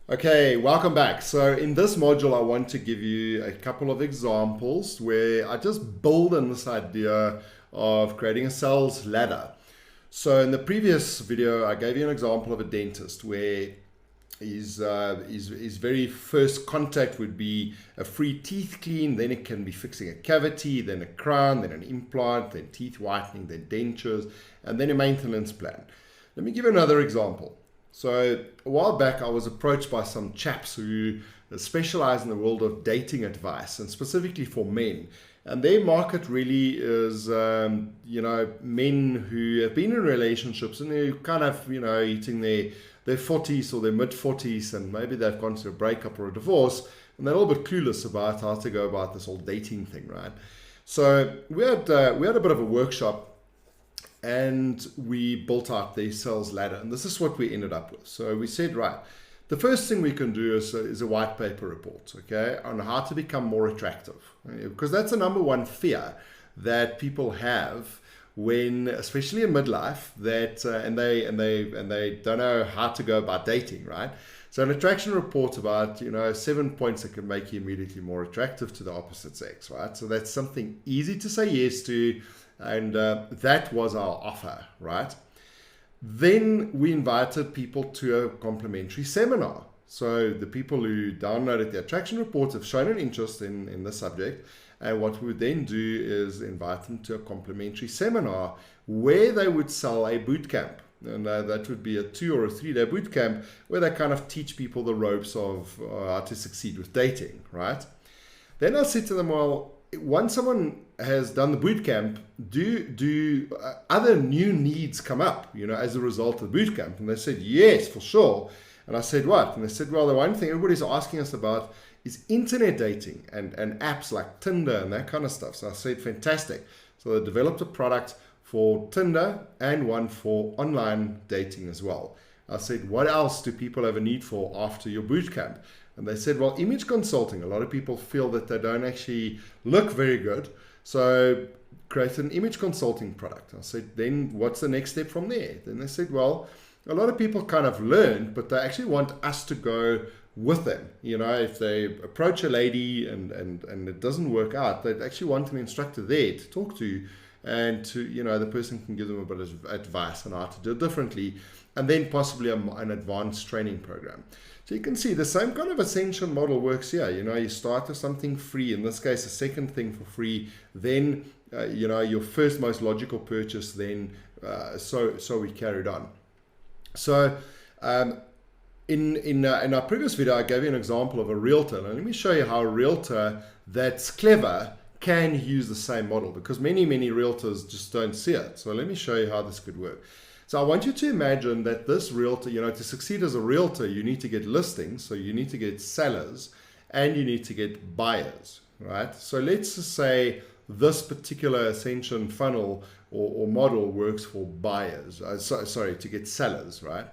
Okay, welcome back. So in this module, I want to give you a couple of examples where I just build on this idea of creating a sales ladder. So in the previous video, I gave you an example of a dentist where his very first contact would be a free teeth clean, then it can be fixing a cavity, then a crown, then an implant, then teeth whitening, then dentures, and then a maintenance plan. Let me give you another example. So a while back, I was approached by some chaps who specialize in the world of dating advice, and specifically for men. And their market really is, men who have been in relationships and they're kind of, hitting their 40s or their mid 40s, and maybe they've gone through a breakup or a divorce, and they're a little bit clueless about how to go about this whole dating thing, right? So we had a bit of a workshop and we built out the sales ladder, and this is what we ended up with. So we said, right, the first thing we can do is a white paper report, okay, on how to become more attractive, because that's the number one fear that people have when, especially in midlife, that and they don't know how to go about dating, right? So an attraction report about 7 points that can make you immediately more attractive to the opposite sex, right? So that's something easy to say yes to. And that was our offer, right? Then we invited people to a complimentary seminar. So the people who downloaded the attraction reports have shown an interest in the subject. And what we would then do is invite them to a complimentary seminar where they would sell a boot camp. And that would be a 2 or a 3 day boot camp where they kind of teach people the ropes of how to succeed with dating, right? Then I said to them, well, once someone has done the boot camp, do other new needs come up, as a result of the boot camp? And they said, yes, for sure. And I said, what? And they said, well, the one thing everybody's asking us about is internet dating and apps like Tinder and that kind of stuff. So I said, fantastic. So they developed a product for Tinder and one for online dating as well. I said, what else do people have a need for after your boot camp? And they said, well, image consulting. A lot of people feel that they don't actually look very good. So create an image consulting product. I said, then what's the next step from there? Then they said, well, a lot of people kind of learn, but they actually want us to go with them. If they approach a lady and it doesn't work out, they actually want an instructor there to talk to, and the person can give them a bit of advice on how to do it differently, and then possibly an advanced training program. So you can see the same kind of ascension model works here. You start with something free, in this case, a second thing for free, then, your first most logical purchase, then so we carried on. So in our previous video, I gave you an example of a realtor. Now let me show you how a realtor that's clever can use the same model, because many realtors just don't see it. So let me show you how this could work. So I want you to imagine that this realtor, to succeed as a realtor, you need to get listings, so you need to get sellers, and you need to get buyers, right? So let's just say this particular ascension funnel or model works for buyers, to get sellers, right?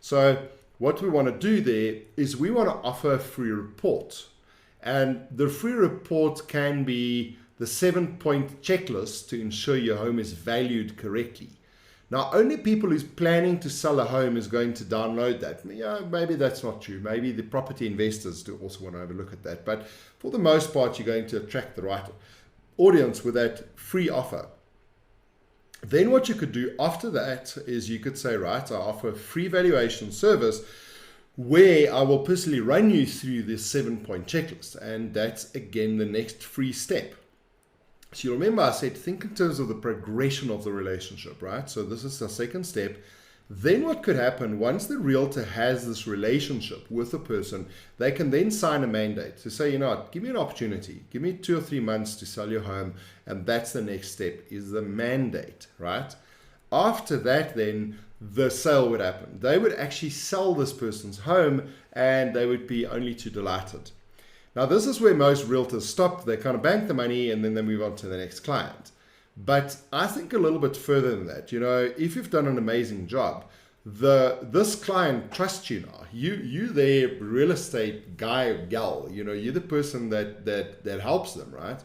So what we want to do there is we want to offer a free report. And the free report can be the 7-point checklist to ensure your home is valued correctly. Now, only people who's planning to sell a home is going to download that. Yeah, maybe that's not true. Maybe the property investors do also want to have a look at that. But for the most part, you're going to attract the right audience with that free offer. Then what you could do after that is you could say, right, I offer a free valuation service where I will personally run you through this 7-point checklist. And that's, again, the next free step. So you remember I said, think in terms of the progression of the relationship, right? So this is the second step. Then what could happen once the realtor has this relationship with the person, they can then sign a mandate to say, give me an opportunity, give me 2 or 3 months to sell your home. And that's the next step, is the mandate, right? After that, then the sale would happen. They would actually sell this person's home and they would be only too delighted. Now, this is where most realtors stop. They kind of bank the money and then they move on to the next client. But I think a little bit further than that. If you've done an amazing job, this client trusts you now. You their real estate guy or gal. You're the person that helps them, right?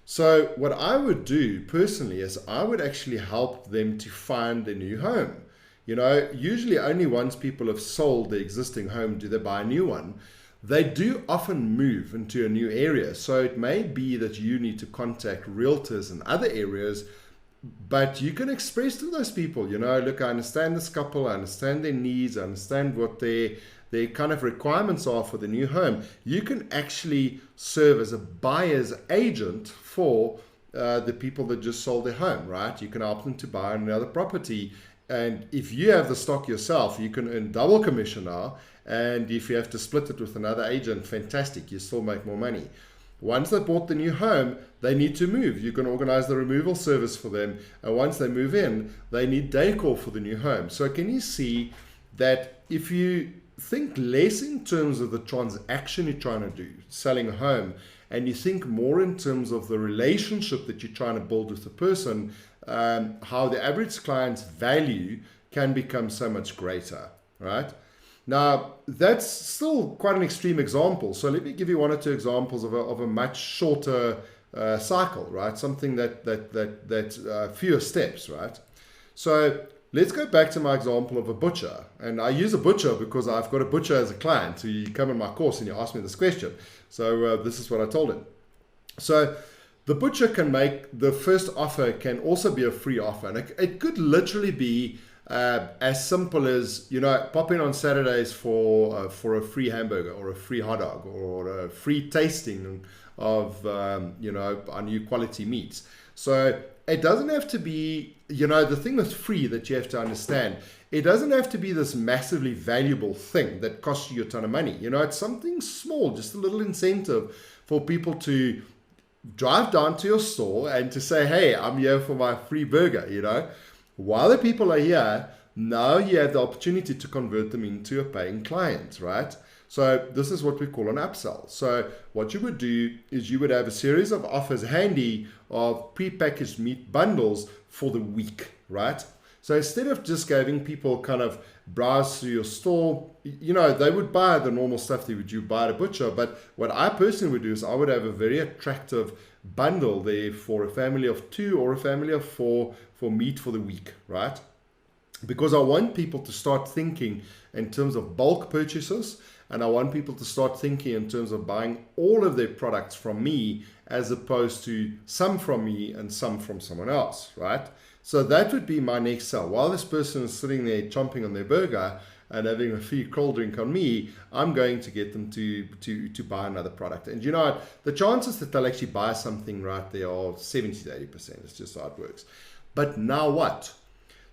So what I would do personally is I would actually help them to find a new home. Usually only once people have sold the existing home do they buy a new one. They do often move into a new area. So it may be that you need to contact realtors in other areas, but you can express to those people, look, I understand this couple, I understand their needs, I understand what their kind of requirements are for the new home. You can actually serve as a buyer's agent for the people that just sold their home, right? You can help them to buy another property. And if you have the stock yourself, you can earn double commission now. And if you have to split it with another agent, fantastic, you still make more money. Once they bought the new home, they need to move. You can organize the removal service for them. And once they move in, they need decor for the new home. So can you see that if you think less in terms of the transaction you're trying to do, selling a home, and you think more in terms of the relationship that you're trying to build with the person, how the average client's value can become so much greater, right? Now, that's still quite an extreme example. So let me give you one or two examples of a much shorter cycle, right? Something that fewer steps, right? So let's go back to my example of a butcher. And I use a butcher because I've got a butcher as a client. So you come in my course and you ask me this question. So this is what I told him. So the butcher can make the first offer can also be a free offer. And it could literally be as simple as, pop in on Saturdays for a free hamburger or a free hot dog or a free tasting of, our new quality meats. So it doesn't have to be, the thing that's free that you have to understand, it doesn't have to be this massively valuable thing that costs you a ton of money. It's something small, just a little incentive for people to drive down to your store and to say, hey, I'm here for my free burger, While the people are here, now you have the opportunity to convert them into a paying client, right? So this is what we call an upsell. So what you would do is you would have a series of offers handy of prepackaged meat bundles for the week, right? So instead of just giving people kind of browse through your store, they would buy the normal stuff that you buy at a butcher. But what I personally would do is I would have a very attractive bundle there for a family of 2 or a family of 4 for meat for the week, right? Because I want people to start thinking in terms of bulk purchases, and I want people to start thinking in terms of buying all of their products from me as opposed to some from me and some from someone else, right? So that would be my next sell. While this person is sitting there chomping on their burger and having a free cold drink on me, I'm going to get them to buy another product. And the chances that they'll actually buy something right there are 70 to 80%. It's just how it works. But now what?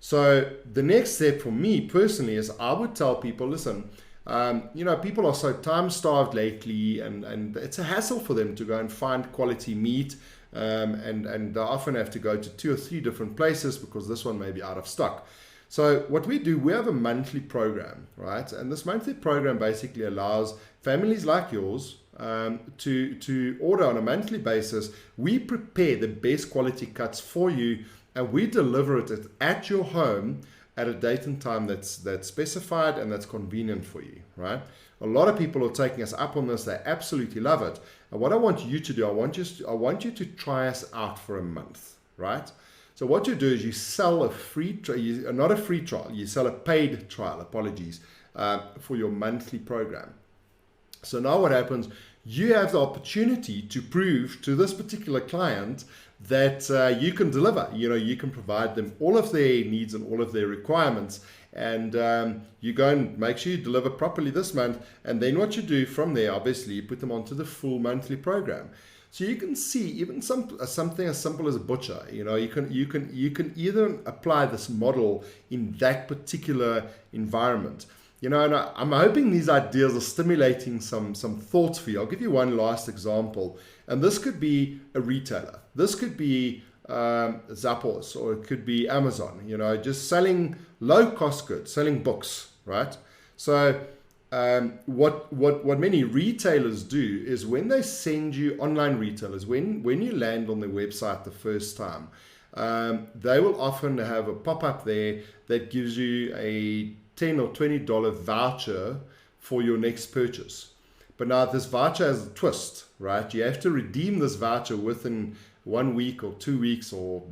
So the next step for me personally is I would tell people, listen, people are so time starved lately and it's a hassle for them to go and find quality meat. And they often have to go to 2 or 3 different places because this one may be out of stock. So what we do, we have a monthly program, right? And this monthly program basically allows families like yours to order on a monthly basis. We prepare the best quality cuts for you and we deliver it at your home at a date and time that's specified and that's convenient for you, right? A lot of people are taking us up on this. They absolutely love it. And what I want you to do, I want you to try us out for a month, right? So what you do is you sell a free trial, not a free trial, you sell a paid trial, for your monthly program. So now what happens, you have the opportunity to prove to this particular client that you can deliver. You can provide them all of their needs and all of their requirements. And you go and make sure you deliver properly this month. And then what you do from there, obviously, you put them onto the full monthly program. So you can see even something as simple as a butcher. You can either apply this model in that particular environment. And I'm hoping these ideas are stimulating some thoughts for you. I'll give you one last example. And this could be a retailer. This could be Zappos, or it could be Amazon, just selling low-cost goods, selling books, right? So what many retailers do is when they send you, online retailers, when you land on their website the first time, they will often have a pop-up there that gives you a $10 or $20 voucher for your next purchase. But now this voucher has a twist, right? You have to redeem this voucher within 1 week or 2 weeks or,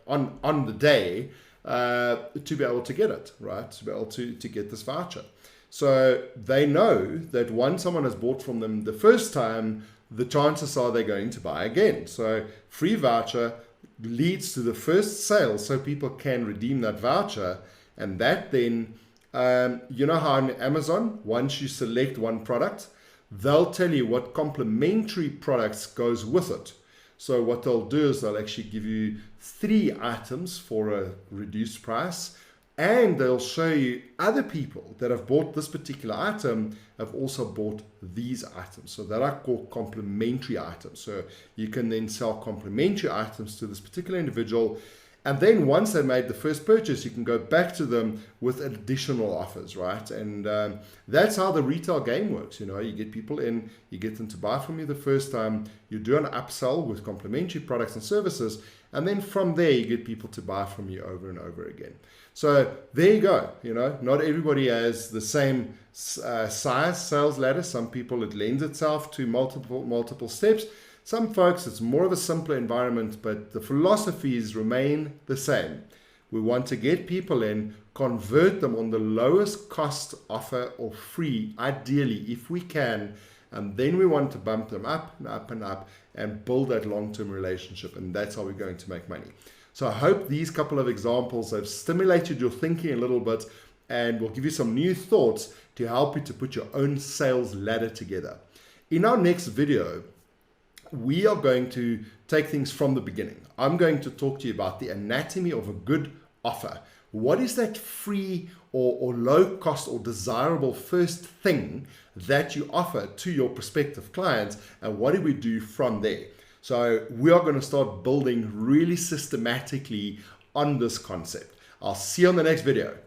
on the day. to be able to get it, right? To be able to get this voucher. So they know that once someone has bought from them the first time, the chances are they're going to buy again. So free voucher leads to the first sale, so people can redeem that voucher. And that then, you know how on Amazon, once you select one product, they'll tell you what complementary products goes with it. So what they'll do is they'll actually give you 3 items for a reduced price, and they'll show you other people that have bought this particular item have also bought these items. So that are called complementary items. So you can then sell complementary items to this particular individual. And then once they made the first purchase, you can go back to them with additional offers, right? And that's how the retail game works. You know, you get people in, you get them to buy from you the first time, you do an upsell with complementary products and services, and then from there you get people to buy from you over and over again. So there you go. You know, not everybody has the same size sales ladder. Some people, it lends itself to multiple steps. Some folks, it's more of a simpler environment, but the philosophies remain the same. We want to get people in, convert them on the lowest cost offer or free, ideally, if we can, and then we want to bump them up and up and up and build that long-term relationship, and that's how we're going to make money. So I hope these couple of examples have stimulated your thinking a little bit and will give you some new thoughts to help you to put your own sales ladder together. In our next video, we are going to take things from the beginning. I'm going to talk to you about the anatomy of a good offer. What is that free or low cost or desirable first thing that you offer to your prospective clients, and what do we do from there? So we are going to start building really systematically on this concept. I'll see you on the next video.